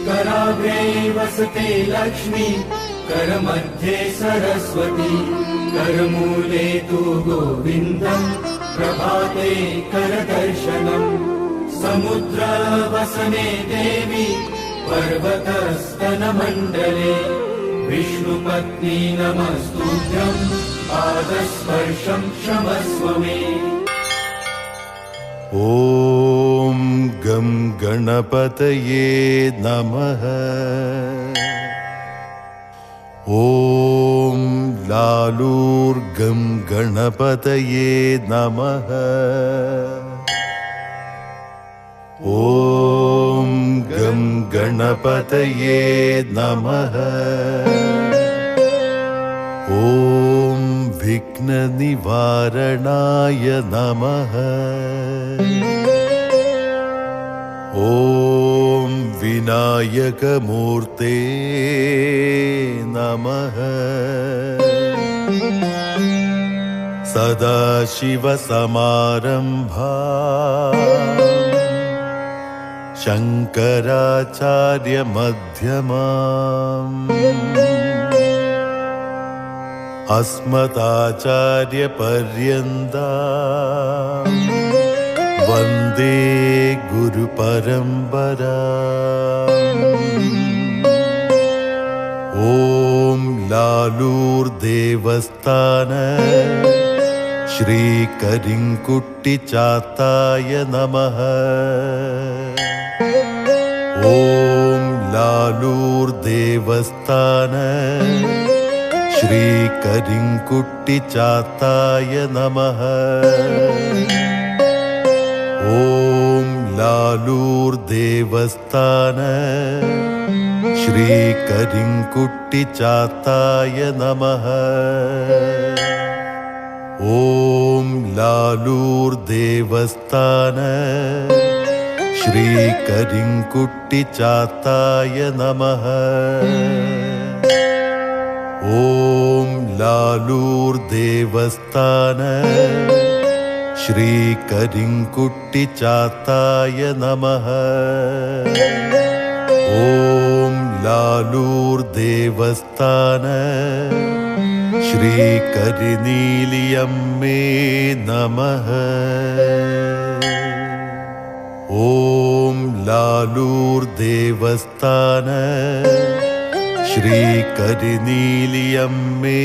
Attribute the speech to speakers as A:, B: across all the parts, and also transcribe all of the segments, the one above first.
A: कराग्रे वसते लक्ष्मी, करमध्ये सरस्वती, करमूले तु गोविन्दम्, प्रभाते करदर्शनम्। समुद्रवसने देवी, पर्वतस्तनमण्डले, विष्णुपत्नी नमस्तुभ्यम्, पादस्पर्शं क्षमस्व मे।
B: ॐ गं गणपतये नमः। ॐ लालूर्गं गणपतये नमः। ॐ गं गणपतये नमः। ॐ विघ्ननिवारणाय नमः। ॐ विनायकमूर्ते नमः। सदाशिवसमारम्भाम् शङ्कराचार्यमध्यमाम् अस्मदाचार्यपर्यन्ताम् वन्दे गुरुपरम्पराम्। ॐ लालूर्देवस्थान श्रीकरिङ्कुट्टिचाताय नमः। ॐ लालूर्देवस्थान श्रीकरिङ्कुट्टिचाताय नमः। ॐ लालूर्देवस्थान श्रीकरिङ्कुट्टिचाताय नमः। ॐ लालूर्देवस्थान श्रीकरिङ्कुट्टिचाताय नमः। ॐ लालूर्देवस्थान श्रीकरिङ्कुट्टिचाताय नमः। ॐ लालूर्देवस्थान श्रीकरिनीलियम्मे नमः। ॐ लालूर्देवस्थान श्रीकरिनीलियम्मे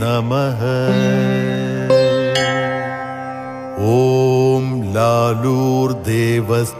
B: नमः। ॐ लालूर्देवस्थान